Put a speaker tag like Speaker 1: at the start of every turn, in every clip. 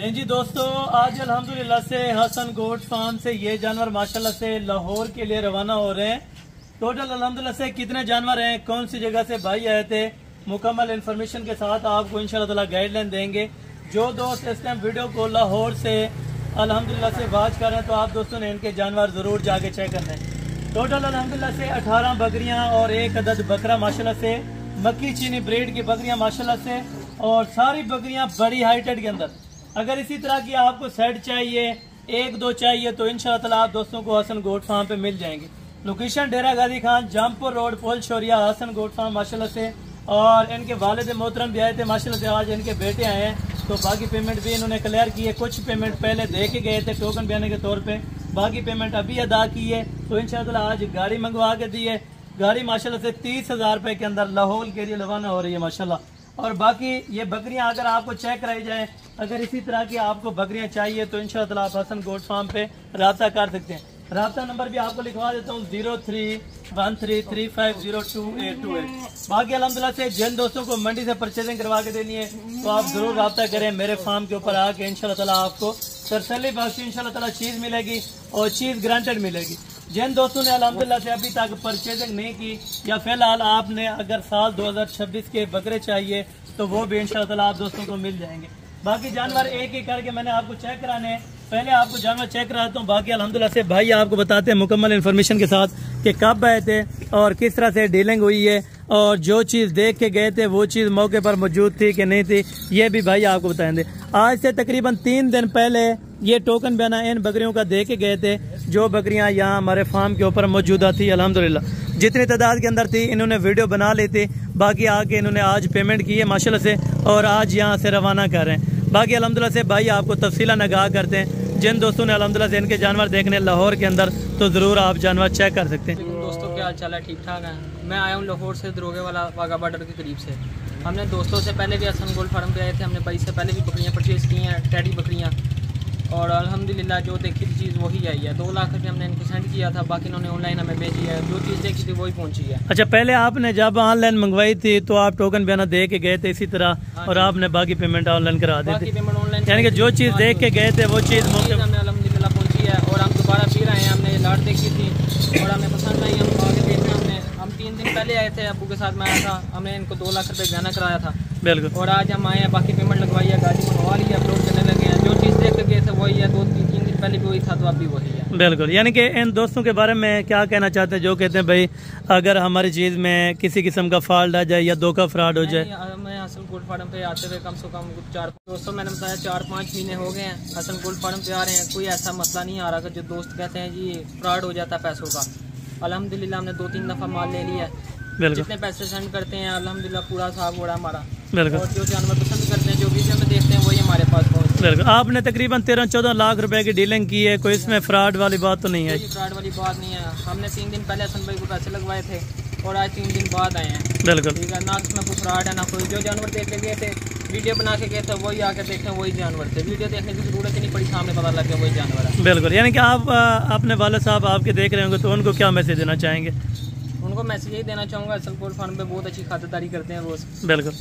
Speaker 1: नहीं जी दोस्तों, आज अल्हम्दुलिल्लाह से हसन गोट फार्म से ये जानवर माशाल्लाह से लाहौर के लिए रवाना हो रहे हैं। टोटल अल्हम्दुलिल्लाह से कितने जानवर हैं, कौन सी जगह से भाई आए थे, मुकम्मल इन्फॉर्मेशन के साथ आपको इंशाल्लाह ताला गाइडलाइन देंगे। जो दोस्त इस टाइम वीडियो को लाहौर से अल्हम्दुलिल्लाह से वाच कर रहे हैं तो आप दोस्तों ने इनके जानवर ज़रूर जाके चेक करना है। टोटल अल्हम्दुलिल्लाह से 18 बकरियाँ और एक अदद बकरा माशाल्लाह से मक्की चीनी ब्रीड की बकरियाँ माशाल्लाह से, और सारी बकरियाँ बड़ी हाइटेड के अंदर। अगर इसी तरह की आपको सेट चाहिए, एक दो चाहिए, तो इंशाल्लाह ताला आप दोस्तों को हसन गोट फार्म पे मिल जाएंगे। लोकेशन डेरा गाजी खान, जामपुर रोड, पोल शोरिया, हसन गोट फार्म माशाल्लाह से। और इनके वालिद मोहतरम भी आए थे माशाल्लाह से, आज इनके बेटे आए हैं तो बाकी पेमेंट भी इन्होंने क्लियर की है। कुछ पेमेंट पहले दे के गए थे टोकन बयाने के तौर पे, बाकी पेमेंट अभी अदा की है। तो इंशाल्लाह ताला आज गाड़ी मंगवा के दी है। गाड़ी माशाल्लाह से 30,000 रुपए के अंदर लाहौर के लिए रवाना हो रही है माशाल्लाह। और बाकी ये बकरियां अगर आपको चेक कराई जाए, अगर इसी तरह की आपको बकरियां चाहिए तो इंशाल्लाह ताला आप हसन गोट फार्म पे रब्ता कर सकते हैं। रब्ता नंबर भी आपको लिखवा देता हूँ 0313350288। बाकी अल्हम्दुलिल्लाह से जिन दोस्तों को मंडी से परचेजिंग करवा के देनी है तो आप जरूर रब्ता करें मेरे फार्म के ऊपर आके। इंशाल्लाह ताला आपको तसल्ली बख्शी इंशाल्लाह ताला चीज मिलेगी और चीज ग्रांटेड मिलेगी। जिन दोस्तों ने अल्हम्दुलिल्लाह से अभी तक परचेजिंग नहीं की या फिलहाल आपने अगर साल 2026 के बकरे चाहिए तो वो भी इंशाल्लाह ताला आप दोस्तों को मिल जाएंगे। बाकी जानवर एक एक करके मैंने आपको चेक कराने हैं। पहले आपको जानवर चेक कराता हूँ, बाकी अल्हम्दुलिल्लाह से भाई आपको बताते हैं मुकम्मल इन्फॉर्मेशन के साथ कि कब आए थे और किस तरह से डीलिंग हुई है, और जो चीज़ देख के गए थे वो चीज़ मौके पर मौजूद थी कि नहीं थी, ये भी भाई आपको बताएंगे। आज से तकरीबन 3 दिन पहले ये टोकन बयाना इन बकरियों का दे के गए थे, जो बकरियां यहाँ हमारे फार्म के ऊपर मौजूदा थी। अल्हम्दुलिल्लाह जितनी तादाद के अंदर थी इन्होंने वीडियो बना ली थी, बाकी आके इन्होंने आज पेमेंट की है माशाल्लाह से, और आज यहाँ से रवाना कर रहे हैं। बाकी अल्हम्दुलिल्लाह से भाई आपको तफसीला नगाह करते हैं। जिन दोस्तों ने अल्हम्दुलिल्लाह से इनके जानवर देखने लाहौर के अंदर तो ज़रूर आप जानवर चेक कर सकते हैं।
Speaker 2: दोस्तों क्या हाल चाल है, ठीक ठाक है। मैं आया हूँ लाहौर से, दरोगे वाला वाघा बॉर्डर के करीब से। हमने दोस्तों से पहले भी हसन गोट फार्म पे आए थे, हमने भाई से पहले भी बकरियाँ परचेज़ की हैं, टैडी बकरियाँ, और अल्हम्दुलिल्लाह जो देखी थी चीज़ वही आई है। 2 लाख रुपये हमने इनको सेंड किया था, बाकी इन्होंने ऑनलाइन हमें भेजी है। जो चीज़ देखी थी वही पहुंची है।
Speaker 1: अच्छा, पहले आपने जब ऑनलाइन मंगवाई थी तो आप टोकन बयाना दे के गए थे इसी तरह, और आपने बाकी पेमेंट ऑनलाइन करा दी थी, यानी कि जो चीज़ देख के गए थे वो चीज़
Speaker 2: हमें अल्हम्दुलिल्लाह पहुंची है। और हम दोबारा फिर आए हैं, हमने लाट देखी थी और हमें पसंद आई, हम आगे देख रहे हैं। हम 3 दिन पहले आए थे, अबू के साथ में आया था, हमने इनको 2 लाख रुपये बयाना कराया था।
Speaker 1: बिल्कुल।
Speaker 2: और आज हम आए हैं, बाकी पेमेंट लगवाई है, गाड़ी मंगवा ली है, अपलोड करने लगे हैं। जो चीज़ देख के गए थे वही है, 2-3 दिन पहले भी वही था, तो अब भी वही है।
Speaker 1: बिल्कुल। यानी कि इन दोस्तों के बारे में क्या कहना चाहते हैं जो कहते हैं भाई अगर हमारी चीज़ में किसी किस्म का फॉल्ट आ जाए या धोखा फ्रॉड हो जाए?
Speaker 2: मैं हसन गोट फार्म पे आते हुए कम से कम 4 मैंने बताया 4-5 महीने हो गए हैं हसन गोट फार्म पे आ रहे हैं। कोई ऐसा मसला नहीं आ रहा कि जो दोस्त कहते हैं जी फ्रॉड हो जाता है पैसों का। अल्हम्दुलिल्लाह हमने 2-3 दफ़ा माल ले लिया है। जितने पैसे सेंड करते हैं अल्हम्दुलिल्लाह पूरा साफ हो रहा है हमारा। और जो जानवर पसंद करते हैं, जो वीडियो में देखते हैं, वही हमारे पास पहुँचते हैं।
Speaker 1: आपने तकरीबन 13-14 लाख रुपए की डीलिंग की है, कोई इसमें फ्रॉड वाली बात तो नहीं है?
Speaker 2: फ्रॉड वाली बात नहीं है। हमने 3 दिन पहले हसन भाई को पैसे लगवाए थे और आज 3 दिन बाद आए हैं।
Speaker 1: बिल्कुल
Speaker 2: ठीक है, ना इसमें कोई फ्रॉड है ना कोई। जो जानवर देख के गए थे, वीडियो बना के गए थे, वही आकर देखें वही जानवर थे। वीडियो देखने की जरूरत ही नहीं पड़ी, सामने पता लग गया वही जानवर है।
Speaker 1: बिल्कुल। यानी कि आप अपने वालिद साहब आपके देख रहे होंगे तो उनको क्या मैसेज देना चाहेंगे?
Speaker 2: उनको मैसेज यही देना चाहूँगा, हसन गोट फार्म पे बहुत अच्छी खातिरदारी करते हैं रोज।
Speaker 1: बिल्कुल।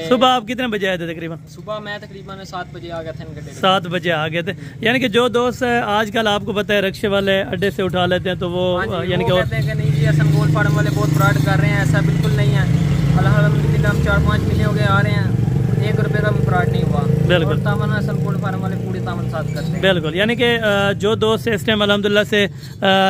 Speaker 1: सुबह आप कितने बजे आए थे? तकरीबन
Speaker 2: सुबह मैं तकरीबन 7 बजे आ गया था इनके डेरे।
Speaker 1: 7 बजे आ गए थे। यानी कि जो दोस्त आजकल आपको पता है रिक्शे वाले अड्डे से उठा लेते हैं तो वो यानी कि
Speaker 2: कहते हैं कि नहीं जी हसन गोट फार्म वाले बहुत फ्रॉड कर रहे हैं, ऐसा बिल्कुल नहीं है। अल्हम्दुलिल्लाह हम 4-5 महीने हो गए आ रहे हैं, 1 रुपये का भी फ्रॉड नहीं हुआ।
Speaker 1: बिल्कुल।
Speaker 2: तामन हसन गोट फार्म वाले पूरी तामन साथ करते हैं।
Speaker 1: बिल्कुल। यानी कि जो दोस्त इस टाइम अल्हम्दुलिल्लाह से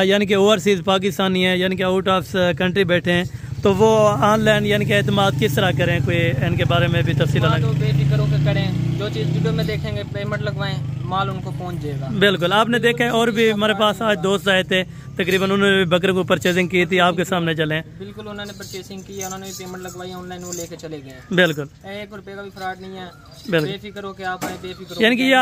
Speaker 1: यानी कि ओवरसीज पाकिस्तानी है, यानी कि आउट ऑफ कंट्री बैठे हैं, तो वो ऑनलाइन यानी कि एतमाद किस तरह करें, कोई इनके बारे में भी तफसील
Speaker 2: तो बेफिक्र होकर करें। जो चीज़ वीडियो में देखेंगे पेमेंट लगवाएं, माल उनको पहुंच जाएगा।
Speaker 1: बिल्कुल। आपने देखा है और भी हमारे पास आज दोस्त आए थे, तकरीबन उन्होंने भी बकरे को परचेजिंग की थी, आपके सामने चले।
Speaker 2: बिल्कुल, उन्होंने परचेसिंग की, उन्होंने भी पेमेंट लगवाई ऑनलाइन, वो लेके चले गए।
Speaker 1: बिल्कुल।
Speaker 2: 1 रुपये का भी फ्रॉड नहीं है। बेफिक्र हो के आप आए, बेफिक्र।
Speaker 1: यानी कि ये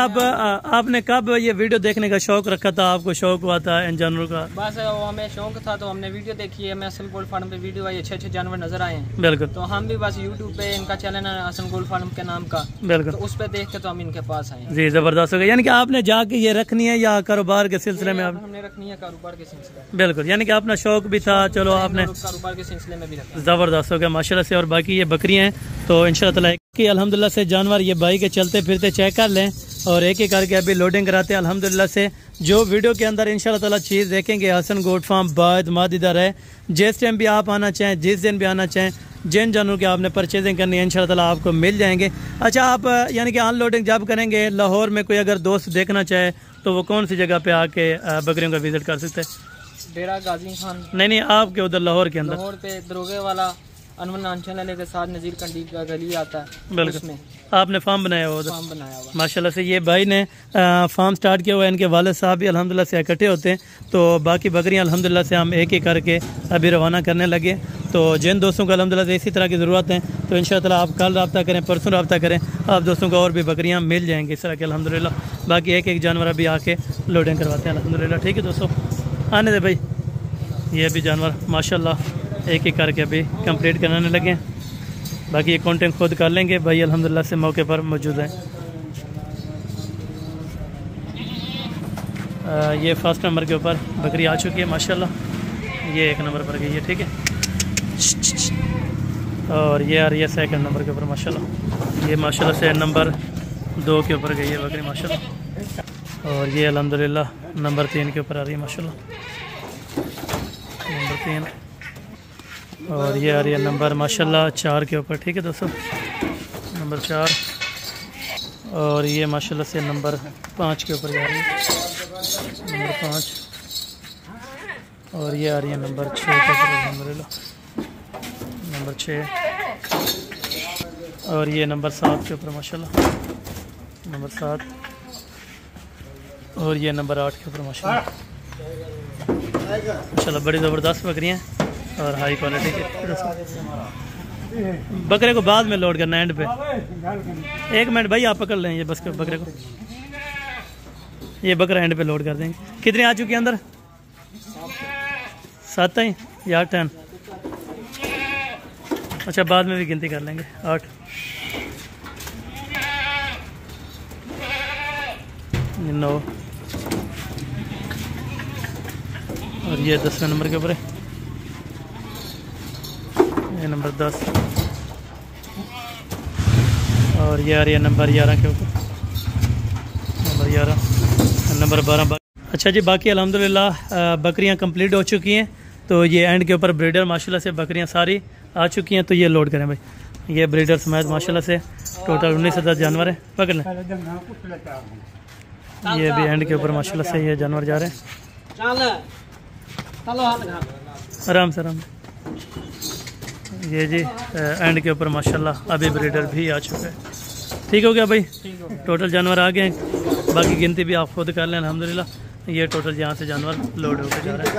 Speaker 1: आपने कब ये वीडियो देखने का शौक रखा था? आपको शौक हुआ था इन जानवरों का?
Speaker 2: बस हमें शौक था तो हमने वीडियो देखी है। मैं हसन गोट फार्म पे वीडियो आई, अच्छे जानवर नजर आए हैं।
Speaker 1: बिल्कुल।
Speaker 2: तो हम भी बस यूट्यूब पे इनका चैनल है हसन गोट फार्म के नाम का,
Speaker 1: बिल्कुल,
Speaker 2: तो उस पे देख के तो हम इनके पास आए।
Speaker 1: जी जबरदस्त हो गया। यानी कि आपने जाके ये रखनी है या कारोबार के सिलसिले में?
Speaker 2: हमने रखनी है कारोबार के सिलसिले में।
Speaker 1: बिल्कुल। यानी कि अपना शौक भी था, चलो आपने
Speaker 2: कारोबार के सिलसिले में भी रखा।
Speaker 1: जबरदस्त हो गया माशाल्लाह से। और बाकी ये बकरियां हैं तो इंशाल्लाह ताला कि अल्हम्दुलिल्लाह से जानवर ये भाई के चलते फिरते चेक कर लें और एक एक करके अभी लोडिंग कराते हैं अल्हम्दुलिल्लाह से। जो वीडियो के अंदर इंशाल्लाह ताला चीज़ देखेंगे हसन गोट फार्म बाद मादिदार है। जिस टाइम भी आप आना चाहें, जिस दिन भी आना चाहें, जिन जानवरों की आपने परचेजिंग करनी है इंशाल्लाह ताला आपको मिल जाएंगे। अच्छा, आप यानी कि अनलोडिंग जब करेंगे लाहौर में कोई अगर दोस्त देखना चाहे तो वो कौन सी जगह पे आके बकरियों का विजिट कर सकते हैं?
Speaker 2: डेरा गाजी खान
Speaker 1: नहीं, आपके उधर लाहौर के अंदर?
Speaker 2: लाहौर पे दरोगे वाला अनवर नानचन वाले के साथ नज़ीर कंडी का गली आता है,
Speaker 1: बिल्कुल।
Speaker 2: उसमें
Speaker 1: आपने फार्म बनाया हुआ?
Speaker 2: फार्म बनाया हुआ
Speaker 1: माशाल्लाह से। ये भाई ने फार्म स्टार्ट किया हुआ है। इनके वालिद साहब भी अल्हम्दुलिल्लाह से इकट्ठे होते हैं। तो बाकी बकरियां अल्हम्दुलिल्लाह से हम एक एक करके अभी रवाना करने लगे। तो जिन दोस्तों को अल्हम्दुलिल्लाह से इसी तरह की ज़रूरत है तो इंशाअल्लाह आप कल रब्ता करें, परसों रब्ता करें, आप दोस्तों को और भी बकरियाँ मिल जाएंगी इस तरह के अल्हम्दुलिल्लाह। बाकी एक एक जानवर अभी आके लोडिंग करवाते हैं अल्हम्दुलिल्लाह। ठीक है दोस्तों, आने दे भाई। ये अभी जानवर माशाल्लाह एक एक करके अभी कंप्लीट कराने लगे हैं। बाकी ये कंटेंट खुद कर लेंगे भाई अल्हम्दुलिल्लाह से मौके पर मौजूद हैं। ये फर्स्ट नंबर के ऊपर बकरी आ चुकी है माशाल्लाह। ये एक नंबर पर गई है, ठीक है। और ये आ रही है सेकंड नंबर के ऊपर माशाल्लाह। ये माशाल्लाह से नंबर 2 के ऊपर गई है बकरी माशाल्लाह। और ये अल्हम्दुलिल्लाह नंबर 3 के ऊपर आ रही है माशाल्लाह, नंबर 3। और ये आ रही है नंबर माशाल्लाह 4 के ऊपर, ठीक है दोस्तों, नंबर 4। और ये माशाल्लाह से नंबर 5 के ऊपर जा रही है, नंबर 5। और ये आ रही है नंबर 6 के ऊपर अल्हम्दुलिल्लाह, नंबर 6। और ये नंबर 7 के ऊपर माशाल्लाह, नंबर 7। और ये नंबर 8 के ऊपर माशाल्लाह। माशाल्लाह बड़ी ज़बरदस्त बकरियाँ और हाई क्वालिटी के। बकरे को बाद में लोड करना एंड पे। एक मिनट भाई आप पकड़ लें ये बस बकरे को, ये बकरा एंड पे लोड कर देंगे। कितने आ चुकी है अंदर? 7 ही या 10? अच्छा, बाद में भी गिनती कर लेंगे। 8, 9। और ये 10वें नंबर के ऊपर है, ये नंबर 10। और ये आ रही है नंबर 11 के ऊपर, नंबर 11, नंबर 12। अच्छा जी, बाकी अल्हम्दुलिल्लाह बकरियां कंप्लीट हो चुकी हैं। तो ये एंड के ऊपर ब्रीडर माशाल्लाह से बकरियां सारी आ चुकी हैं। तो ये लोड करें भाई, ये ब्रीडर समेत माशाल्लाह से टोटल 19 जानवर है। पकड़ लें, ये भी एंड के ऊपर माशाल्लाह से ये जानवर जा रहे हैं। आराम से आराम। ये जी एंड के ऊपर माशाल्लाह अभी ब्रीडर भी आ चुका है। ठीक हो गया भाई, टोटल जानवर आ गए हैं। बाकी गिनती भी आप खुद कर लें अल्हम्दुलिल्लाह। ये टोटल यहाँ से जानवर लोड होकर जा रहे हैं।